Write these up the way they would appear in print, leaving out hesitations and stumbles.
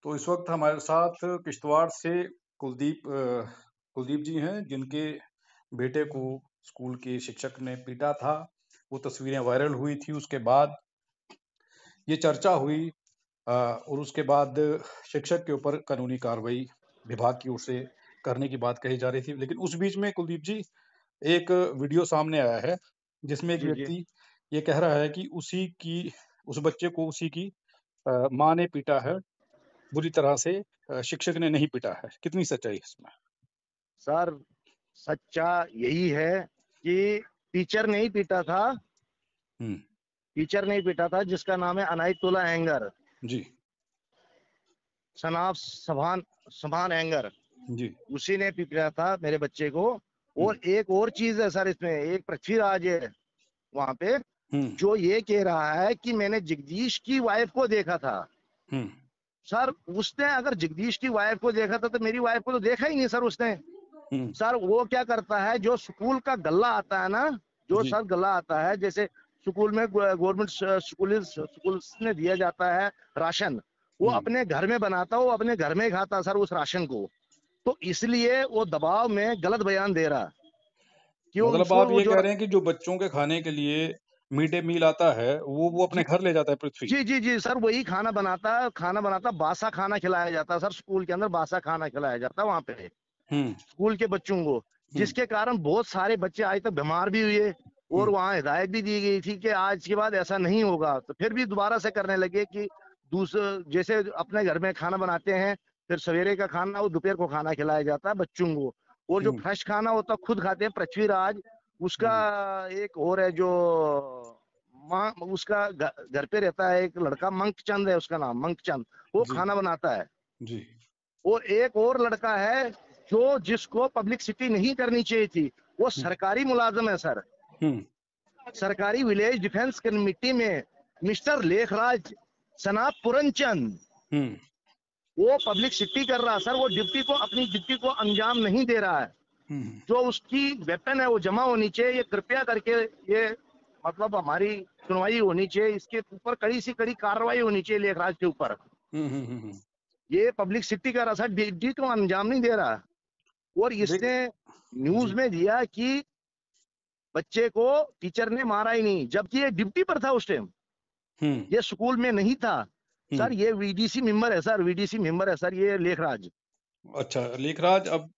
तो इस वक्त हमारे साथ किश्तवाड़ से कुलदीप जी हैं, जिनके बेटे को स्कूल के शिक्षक ने पीटा था। वो तस्वीरें वायरल हुई थी। उसके बाद ये चर्चा हुई और उसके बाद शिक्षक के ऊपर कानूनी कार्रवाई विभाग की ओर से करने की बात कही जा रही थी। लेकिन उस बीच में कुलदीप जी, एक वीडियो सामने आया है जिसमें एक जी, जी। व्यक्ति ये कह रहा है कि उस बच्चे को उसी की माँ ने पीटा है बुरी तरह से, शिक्षक ने नहीं पीटा है। कितनी सच्चाई है इसमें? सर, सच्चा यही है कि टीचर नहीं पीटा था। हुँ, टीचर नहीं पीटा था, जिसका नाम है अनायतुल्लाह एंगर, जी, सनाफ सभान सभान एंगर। जी, उसी ने पीटा था मेरे बच्चे को। हुँ, और एक और चीज है सर, इसमें एक पृथ्वीराज है वहां पे, हुँ, जो ये कह रहा है कि मैंने जगदीश की वाइफ को देखा था। हुँ, सर, उसने अगर जगदीश की वाइफ को देखा था तो मेरी वाइफ को तो देखा ही नहीं सर उसने। हुँ, सर, वो क्या करता है, जो स्कूल का गल्ला आता है ना, जो जी, सर गल्ला आता है, जैसे स्कूल में गवर्नमेंट स्कूल में दिया जाता है राशन, वो हुँ। अपने घर में बनाता, वो अपने घर में खाता सर उस राशन को। तो इसलिए वो दबाव में गलत बयान दे रहा है कि वो मतलब उसको आप वो ये जो। कह रहे हैं कि जो बच्चों के खाने के लिए मिड डे मील आता है, वो अपने जी, घर ले जाता है पृथ्वी? जी, जी, जी सर, वही खाना बनाता, बासा खाना खिलाया जाता है सर, स्कूल के अंदर बासा खाना खिलाया जाता है वहां पे हुँ, स्कूल के बच्चों को। हुँ, जिसके कारण बहुत सारे बच्चे आज तक बीमार भी हुए। और हुँ, वहां हिदायत भी दी गई थी कि आज के बाद ऐसा नहीं होगा, तो फिर भी दोबारा से करने लगे कि दूसरे जैसे अपने घर में खाना बनाते हैं, फिर सवेरे का खाना वो दोपहर को खाना खिलाया जाता है बच्चों को। और जो हुँ, फ्रेश खाना होता है खुद खाते हैं पृथ्वीराज। उसका जी, एक और है जो माँ, उसका घर पे रहता है एक लड़का, मंकचंद है उसका नाम, मंकचंद। वो जी, खाना बनाता है। जी, और एक और लड़का है जो जिसको पब्लिसिटी नहीं करनी चाहिए थी, वो हुँ, सरकारी मुलाजिम है सर, हुँ, सरकारी विलेज डिफेंस कमेटी में, मिस्टर लेखराज सनाप पुरनचंद। हुँ, वो पब्लिसिटी कर रहा है सर, वो ड्यूटी को, अपनी ड्यूटी को अंजाम नहीं दे रहा है। हुँ, हुँ। जो उसकी वेपन है वो जमा होनी चाहिए, ये कृपया करके, ये मतलब हमारी सुनवाई होनी चाहिए, इसके ऊपर कड़ी से कड़ी कार्रवाई होनी चाहिए लेखराज के ऊपर। हुँ, हुँ, हुँ, हुँ। ये पब्लिसिटी कर रहा सर, ड्यूटी को अंजाम नहीं दे रहा। और देख इसने न्यूज जी, में दिया कि बच्चे को टीचर ने मारा ही नहीं, जबकि ये ड्यूटी पर था उस टाइम, हुँ, ये स्कूल में नहीं था। हुँ। सर, ये वीडीसी मेंबर है सर, वीडीसी मेंबर है सर, ये लेखराज। अच्छा, लेखराज अब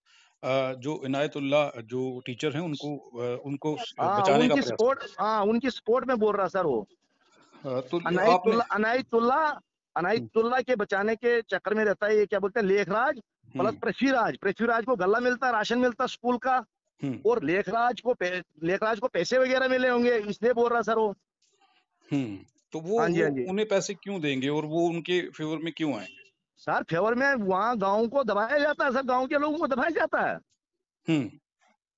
जो इनायतुल्लाह जो टीचर हैं उनको हाँ, बचाने का उनकी प्रयास कर सपोर्ट, हाँ उनकी सपोर्ट में बोल रहा सर वो। तो आपने अनायतुल्ला अनायतुल्ला हुँ, अनायतुल्ला के बचाने के चक्कर में रहता है ये, क्या बोलते हैं, लेखराज हुँ, प्लस पृथ्वीराज। पृथ्वीराज को गल्ला मिलता है, राशन मिलता है स्कूल का। हुँ, और लेखराज को पैसे वगैरह मिले होंगे, इसलिए बोल रहा सर वो। हुँ। तो वो हाँ जी, वो हाँ जी। उन्हें पैसे क्यों देंगे और वो उनके फ़ेवर में क्यों आएँगे? सर, फेवर में वहाँ गाँव को दबाया जाता है सर, गाँव के लोगों को दबाया जाता है। हुँ,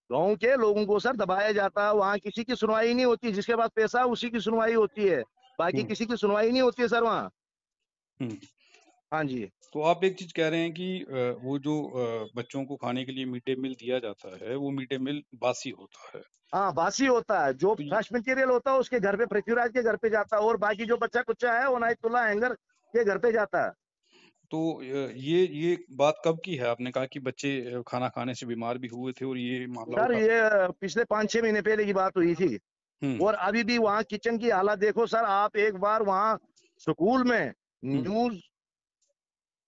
गाँव के लोगों को सर दबाया जाता है, वहाँ किसी की सुनवाई नहीं होती, जिसके पास पैसा है उसी की सुनवाई होती है, बाकी हुँ, किसी की सुनवाई नहीं होती है सर वहाँ। हुँ। हाँ जी। तो आप एक चीज़ कह रहे हैं कि वो जो बच्चों को खाने के लिए मिड डे मील दिया जाता है, वो मिड डे मील बासी होता है। हाँ, बासी होता है, जो तो ये फ्रेश मटेरियल होता है उसके घर पे, पृथ्वीराज के घर पे जाता है, और बाकी जो बच्चा कुच्चा है वो नाइतुल्लाह हैंगर के घर पे जाता है। तो ये बात कब की है? आपने कहा कि बच्चे खाना खाने से बीमार भी हुए थे और ये मामला सर, उठा। ये पिछले 5-6 महीने पहले की बात हुई थी। हुँ, और अभी भी वहाँ किचन की हालत देखो सर, आप एक बार वहाँ स्कूल में हुँ, न्यूज,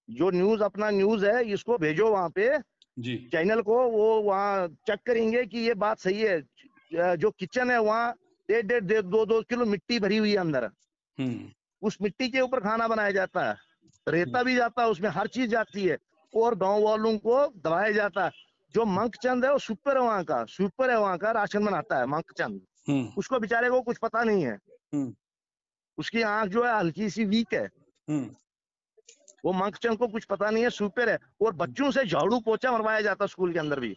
जो न्यूज अपना न्यूज है, इसको भेजो वहाँ पे जी, चैनल को, वो वहाँ चेक करेंगे कि ये बात सही है। जो किचन है वहाँ 1.5 2 किलो मिट्टी भरी हुई है अंदर, हुँ, उस मिट्टी के ऊपर खाना बनाया जाता है, हुँ, रेता भी जाता है उसमें, हर चीज जाती है। और गांव वालों को दबाया जाता है। जो मंकचंद है वो सुपर है वहाँ का, सुपर है वहाँ का, राशन बनाता है मंकचंद। हुँ, उसको बेचारे को कुछ पता नहीं है, हुँ, उसकी आंख जो है हल्की सी वीक है। हुँ, वो मंकचंद को कुछ पता नहीं है, सुपर है। और बच्चों से झाड़ू पोछा मरवाया जाता है स्कूल के अंदर भी।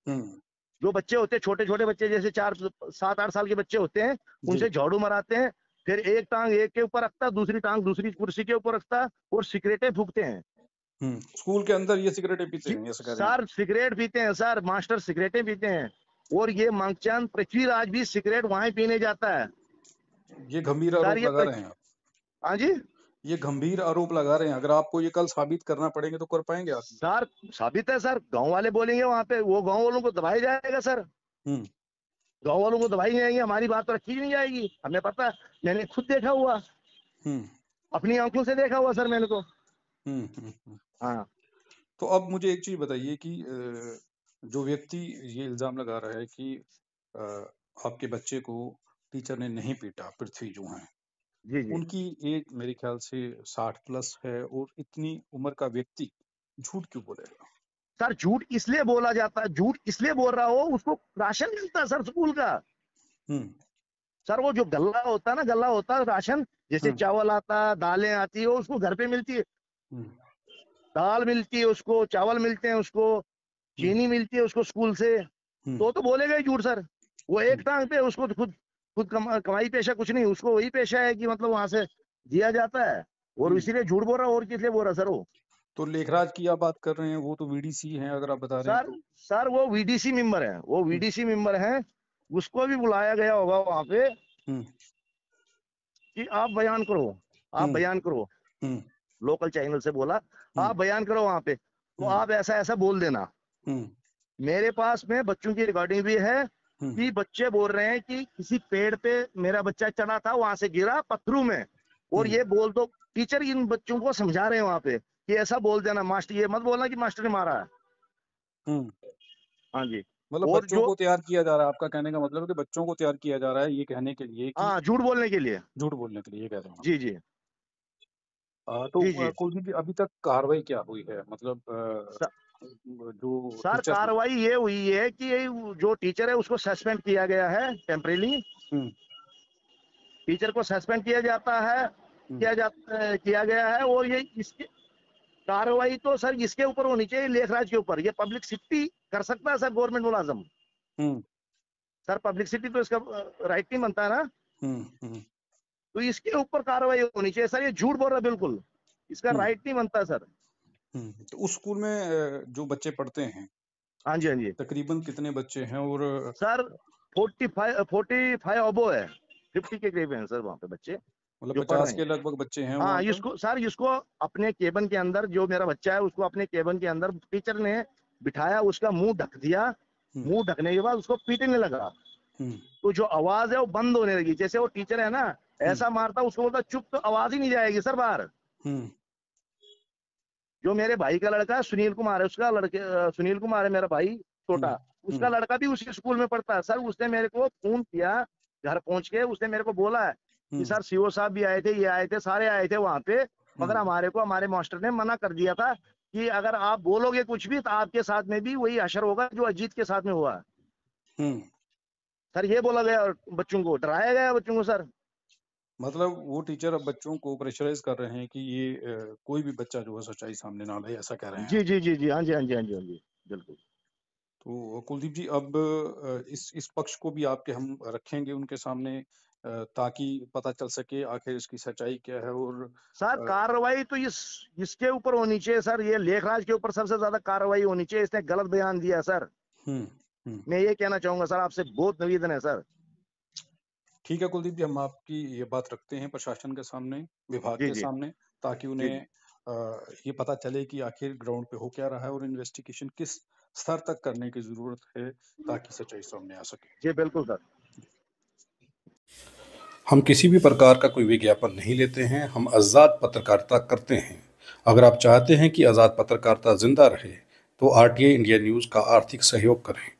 हुँ, जो बच्चे होते हैं, छोटे छोटे बच्चे, जैसे 4 7 8 साल के बच्चे होते हैं, जी। उनसे झाड़ू मराते हैं। फिर एक टांग एक के ऊपर रखता है, दूसरी टांग दूसरी कुर्सी के ऊपर रखता है, और सिगरेटें फूकते हैं। हुँ, स्कूल के अंदर ये सिगरेटें पीते जी हैं, ऐसा कह रहे हैं आप? सर, सिगरेट पीते हैं सर, मास्टर सिगरेटें पीते हैं। और ये मंगचंद पृथ्वीराज भी सिगरेट वहां ही पीने जाता है। ये गंभीर सर आरोप ये लगा रहे हैं आप। हाँ जी। ये गंभीर आरोप लगा रहे हैं, अगर आपको ये कल साबित करना पड़ेंगे तो कर पाएंगे आप? सर साबित है सर, गांव वाले बोलेंगे वहां पे, वो गांव वालों को दबाया जाएगा सर। हम्म गांव वालों को दबाई नहीं जाएगी, हमारी बात तो रखी नहीं जाएगी, हमें पता है। मैंने खुद देखा हुआ, हम्म अपनी आंखों से देखा हुआ सर मैंने तो। हम्म। हाँ तो अब मुझे एक चीज बताइए कि जो व्यक्ति ये इल्जाम लगा रहा है कि अ, आपके बच्चे को टीचर ने नहीं पीटा, पृथ्वी जो है, जी जी। उनकी एज मेरे ख्याल से 60+ है, और इतनी उम्र का व्यक्ति झूठ क्यों बोलेगा? सर झूठ इसलिए बोला जाता है, झूठ इसलिए बोल रहा हो, उसको राशन मिलता है सर स्कूल का। हम्म सर वो जो गल्ला होता है ना, गल्ला होता है राशन, जैसे हम्म चावल आता है, दालें आती है, वो उसको घर पे मिलती है। हम्म दाल मिलती है उसको, चावल मिलते हैं उसको, हम्म चीनी मिलती है उसको स्कूल से। हम्म तो बोलेगा ही झूठ सर। वो एक हम्म टांग पे, उसको तो खुद खुद कमाई पेशा कुछ नहीं, उसको वही पेशा है कि मतलब वहां से दिया जाता है, और हम्म। इसीलिए झूठ बोल रहा है, और किस लिए बोल रहा है सर वो। तो लेखराज की आप बात कर रहे हैं, वो तो वीडीसी हैं, अगर आप बता रहे हैं सर तो। सर वो वीडीसी मेंबर है, वो हम्म वीडीसी मेंबर है। उसको भी बुलाया गया होगा वहां पे हम्म कि आप बयान करो, आप हम्म बयान करो। हम्म लोकल चैनल से बोला, हम्म आप बयान करो वहां पे, तो हम्म आप ऐसा ऐसा बोल देना। हम्म मेरे पास में बच्चों की रिकॉर्डिंग भी है हम्म कि बच्चे बोल रहे हैं कि किसी पेड़ पे मेरा बच्चा चढ़ा था, वहां से गिरा पत्थरों में, और हम्म ये बोल दो। टीचर इन बच्चों को समझा रहे हैं वहां पे कि ऐसा बोल देना, मास्टर ये मत बोलना कि मास्टर ने मारा है। हम्म। हाँ जी। मतलब और बच्चों जो, को तैयार किया जा रहा है, आपका कहने का मतलब है कि बच्चों को तैयार किया जा रहा है ये कहने के लिए कि हाँ झूठ बोलने के लिए। झूठ बोलने के लिए, ये कह रहे हो आप? जी जी। तो जी जी। कुलदीप जी, अभी तक कार्रवाई क्या हुई है, मतलब स- जो सर टीचर हैं। कार्रवाई ये हुई है कि ये जो टीचर है उसको सस्पेंड किया गया है टेम्परेली। हम्म टीचर को सस्पेंड किया जाता है, हम्म किया गया है। और ये इसकी कार्रवाई तो सर इसके ऊपर होनी चाहिए, लेखराज के ऊपर। ये पब्लिसिटी कर सकता है सर गवर्नमेंट मुलाजम। हम्म सर पब्लिसिटी तो इसका राइट नहीं बनता है ना। हम्म। तो इसके ऊपर कार्रवाई होनी चाहिए सर, ये झूठ बोल रहा है बिल्कुल, इसका हम्म राइट नहीं बनता सर। तो उस स्कूल में जो बच्चे पढ़ते हैं, हाँ जी हाँ जी। तकरीबन कितने बच्चे हैं, और सर 45 अबो है, 50 के करीब है सर वहाँ पे बच्चे मतलब जो पढ़ 50 रहे हैं। के लगभग बच्चे हैं वहाँ हाँ पर? इसको सर, इसको अपने केबन के अंदर, जो मेरा बच्चा है उसको अपने केबन के अंदर टीचर ने बिठाया, उसका मुंह ढक दिया। हम्म मुंह ढकने के बाद उसको पीटने लगा। हम्म तो जो आवाज है वो बंद होने लगी, जैसे वो टीचर है ना, हम्म ऐसा मारता उसको, बोलता चुप, तो आवाज ही नहीं जाएगी सर बाहर। हम्म जो मेरे भाई का लड़का है, सुनील कुमार है उसका सुनील कुमार है मेरा भाई हम्म छोटा, उसका हम्म लड़का भी उसी स्कूल में पढ़ता है सर। उसने मेरे को फोन किया, घर पहुंच के उसने मेरे को बोला है कि हम्म सर सीओ साहब भी आए थे, ये आए थे, सारे आए थे वहां पे, मगर हम्म हमारे को हमारे मास्टर ने मना कर दिया था कि अगर आप बोलोगे कुछ भी तो आपके साथ में भी वही असर होगा जो अजीत के साथ में हुआ है। हम्म। सर ये बोला गया, और बच्चों को डराया गया, बच्चों को सर। मतलब वो टीचर अब बच्चों को प्रेशराइज कर रहे हैं कि ये कोई भी बच्चा जो है सच्चाई सामने ना लाए, ऐसा कह रहे हैं जी आप? जी जी जी, हाँ जी हाँ जी हाँ जी हाँ जी, बिल्कुल। तो कुलदीप जी, अब इस पक्ष को भी आपके हम रखेंगे उनके सामने, ताकि पता चल सके आखिर इसकी सच्चाई क्या है, और सर कार्रवाई तो इसके ऊपर होनी चाहिए सर, ये लेखराज के ऊपर सबसे ज्यादा कार्रवाई होनी चाहिए, इसने गलत बयान दिया है सर। हम्म हम्म। मैं ये कहना चाहूंगा सर, आपसे बहुत निवेदन है सर। ठीक है कुलदीप जी, हम आपकी ये बात रखते हैं प्रशासन के सामने, विभाग जी के जी सामने, ताकि जी उन्हें जी ये पता चले कि आखिर ग्राउंड पे हो क्या रहा है, और इन्वेस्टिगेशन किस स्तर तक करने की जरूरत है, ताकि सच्चाई सामने आ सके। जी बिल्कुल सर। हम किसी भी प्रकार का कोई विज्ञापन नहीं लेते हैं, हम आज़ाद पत्रकारिता करते हैं। अगर आप चाहते हैं कि आज़ाद पत्रकारिता जिंदा रहे, तो आरटीआई इंडिया न्यूज़ का आर्थिक सहयोग करें।